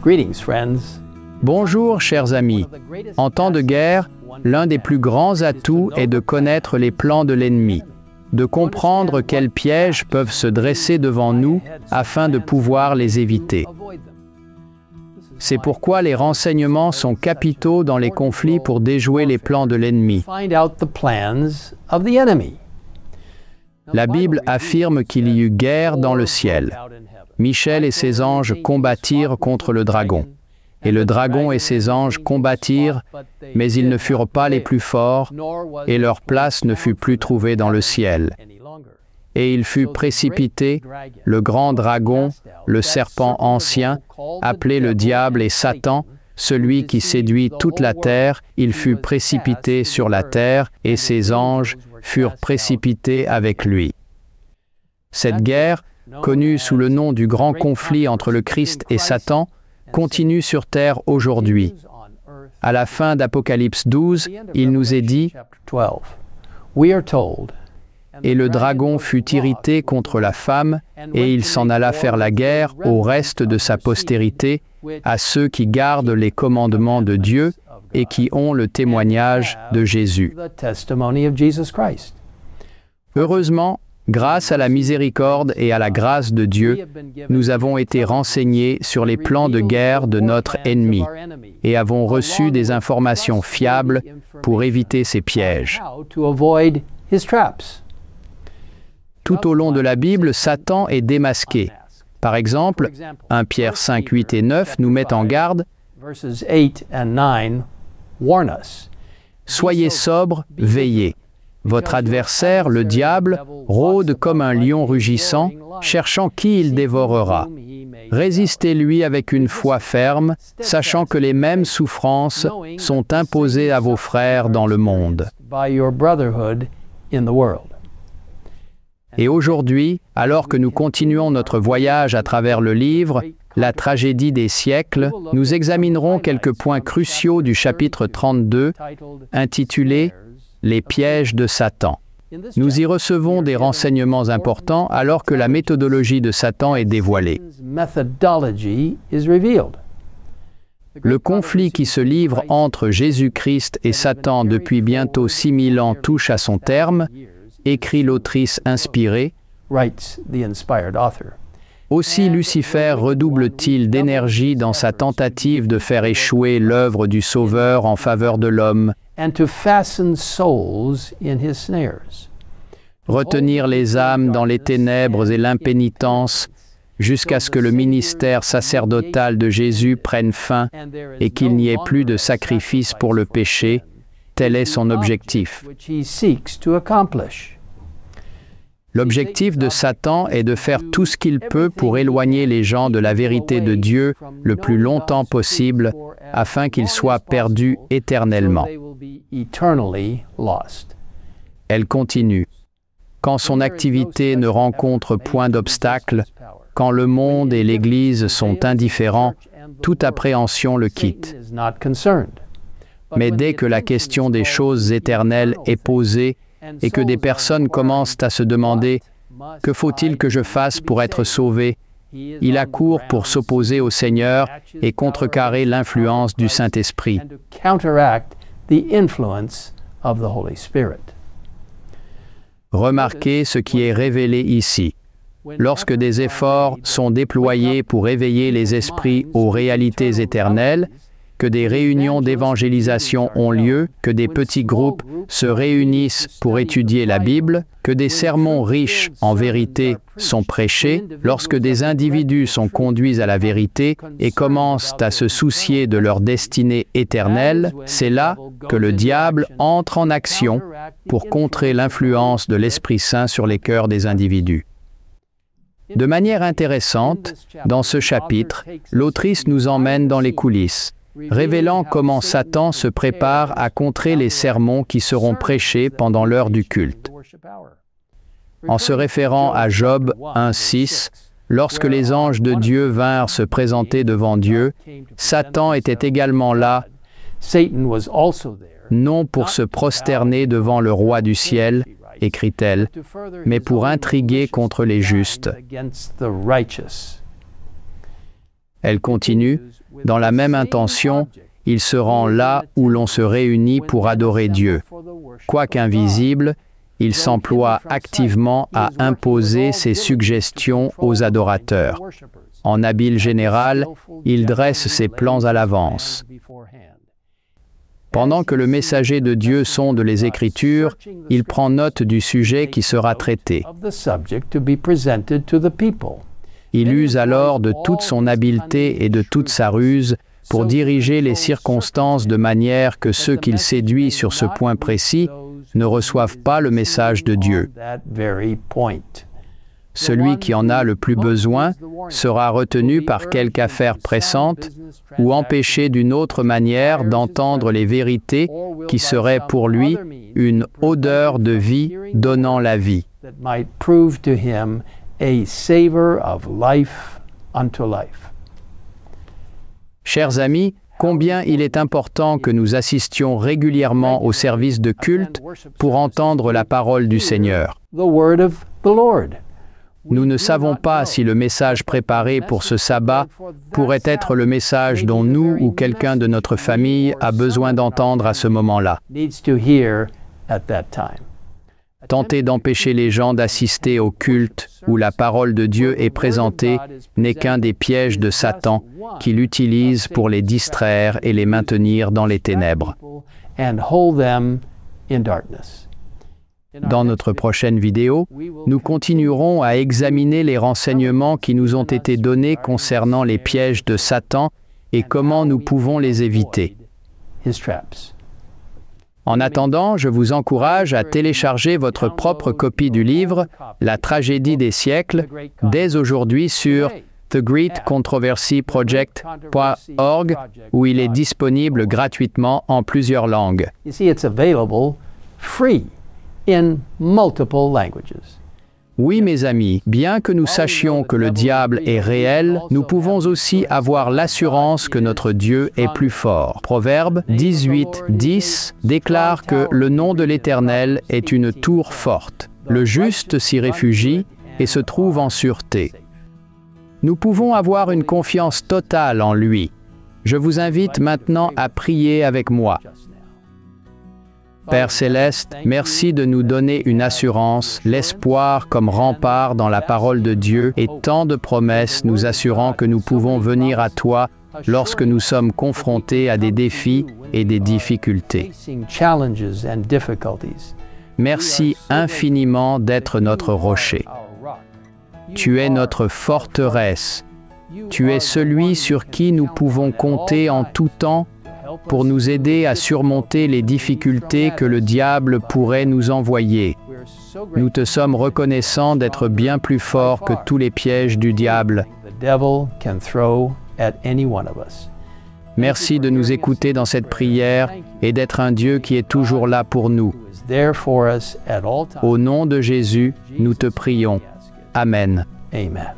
Greetings, friends. Bonjour, chers amis. En temps de guerre, l'un des plus grands atouts est de connaître les plans de l'ennemi, de comprendre quels pièges peuvent se dresser devant nous afin de pouvoir les éviter. C'est pourquoi les renseignements sont capitaux dans les conflits pour déjouer les plans de l'ennemi. La Bible affirme qu'il y eut guerre dans le ciel. Michel et ses anges combattirent contre le dragon. Et le dragon et ses anges combattirent, mais ils ne furent pas les plus forts, et leur place ne fut plus trouvée dans le ciel. Et il fut précipité, le grand dragon, le serpent ancien, appelé le diable et Satan, celui qui séduit toute la terre, il fut précipité sur la terre, et ses anges furent précipités avec lui. Cette guerre, connue sous le nom du grand conflit entre le Christ et Satan, continue sur terre aujourd'hui. À la fin d'Apocalypse 12, il nous est dit « Et le dragon fut irrité contre la femme, et il s'en alla faire la guerre au reste de sa postérité, à ceux qui gardent les commandements de Dieu et qui ont le témoignage de Jésus. » Heureusement, grâce à la miséricorde et à la grâce de Dieu, nous avons été renseignés sur les plans de guerre de notre ennemi et avons reçu des informations fiables pour éviter ses pièges. Tout au long de la Bible, Satan est démasqué. Par exemple, 1 Pierre 5, 8 et 9 nous met en garde « Soyez sobres, veillez. Votre adversaire, le diable, rôde comme un lion rugissant, cherchant qui il dévorera. Résistez-lui avec une foi ferme, sachant que les mêmes souffrances sont imposées à vos frères dans le monde. » Et aujourd'hui, alors que nous continuons notre voyage à travers le livre, La tragédie des siècles, nous examinerons quelques points cruciaux du chapitre 32, intitulé « Les pièges de Satan ». Nous y recevons des renseignements importants alors que la méthodologie de Satan est dévoilée. Le conflit qui se livre entre Jésus-Christ et Satan depuis bientôt 6000 ans touche à son terme, écrit l'autrice inspirée. Aussi Lucifer redouble-t-il d'énergie dans sa tentative de faire échouer l'œuvre du Sauveur en faveur de l'homme, retenir les âmes dans les ténèbres et l'impénitence, jusqu'à ce que le ministère sacerdotal de Jésus prenne fin et qu'il n'y ait plus de sacrifice pour le péché. Tel est son objectif. L'objectif de Satan est de faire tout ce qu'il peut pour éloigner les gens de la vérité de Dieu le plus longtemps possible, afin qu'ils soient perdus éternellement. Elle continue. Quand son activité ne rencontre point d'obstacle, quand le monde et l'Église sont indifférents, toute appréhension le quitte. Mais dès que la question des choses éternelles est posée et que des personnes commencent à se demander « Que faut-il que je fasse pour être sauvé ?», il accourt pour s'opposer au Seigneur et contrecarrer l'influence du Saint-Esprit. Remarquez ce qui est révélé ici. Lorsque des efforts sont déployés pour éveiller les esprits aux réalités éternelles, que des réunions d'évangélisation ont lieu, que des petits groupes se réunissent pour étudier la Bible, que des sermons riches en vérité sont prêchés, lorsque des individus sont conduits à la vérité et commencent à se soucier de leur destinée éternelle, c'est là que le diable entre en action pour contrer l'influence de l'Esprit Saint sur les cœurs des individus. De manière intéressante, dans ce chapitre, l'autrice nous emmène dans les coulisses, révélant comment Satan se prépare à contrer les sermons qui seront prêchés pendant l'heure du culte. En se référant à Job 1:6, lorsque les anges de Dieu vinrent se présenter devant Dieu, Satan était également là, non pour se prosterner devant le roi du ciel, écrit-elle, mais pour intriguer contre les justes. Elle continue, dans la même intention, il se rend là où l'on se réunit pour adorer Dieu. Quoiqu'invisible, il s'emploie activement à imposer ses suggestions aux adorateurs. En habile général, il dresse ses plans à l'avance. Pendant que le messager de Dieu sonde les Écritures, il prend note du sujet qui sera traité. Il use alors de toute son habileté et de toute sa ruse pour diriger les circonstances de manière que ceux qu'il séduit sur ce point précis ne reçoivent pas le message de Dieu. Celui qui en a le plus besoin sera retenu par quelque affaire pressante ou empêché d'une autre manière d'entendre les vérités qui seraient pour lui une odeur de vie donnant la vie. Chers amis, combien il est important que nous assistions régulièrement au service de culte pour entendre la parole du Seigneur. Nous ne savons pas si le message préparé pour ce sabbat pourrait être le message dont nous ou quelqu'un de notre famille a besoin d'entendre à ce moment-là. Tenter d'empêcher les gens d'assister au culte où la parole de Dieu est présentée n'est qu'un des pièges de Satan qu'il utilise pour les distraire et les maintenir dans les ténèbres. Dans notre prochaine vidéo, nous continuerons à examiner les renseignements qui nous ont été donnés concernant les pièges de Satan et comment nous pouvons les éviter. En attendant, je vous encourage à télécharger votre propre copie du livre « La tragédie des siècles » dès aujourd'hui sur thegreatcontroversyproject.org où il est disponible gratuitement en plusieurs langues. Oui, mes amis, bien que nous sachions que le diable est réel, nous pouvons aussi avoir l'assurance que notre Dieu est plus fort. Proverbe 18:10 déclare que le nom de l'Éternel est une tour forte. Le juste s'y réfugie et se trouve en sûreté. Nous pouvons avoir une confiance totale en lui. Je vous invite maintenant à prier avec moi. Père Céleste, merci de nous donner une assurance, l'espoir comme rempart dans la parole de Dieu et tant de promesses nous assurant que nous pouvons venir à toi lorsque nous sommes confrontés à des défis et des difficultés. Merci infiniment d'être notre rocher. Tu es notre forteresse. Tu es celui sur qui nous pouvons compter en tout temps pour nous aider à surmonter les difficultés que le diable pourrait nous envoyer. Nous te sommes reconnaissants d'être bien plus fort que tous les pièges du diable. Merci de nous écouter dans cette prière et d'être un Dieu qui est toujours là pour nous. Au nom de Jésus, nous te prions. Amen. Amen.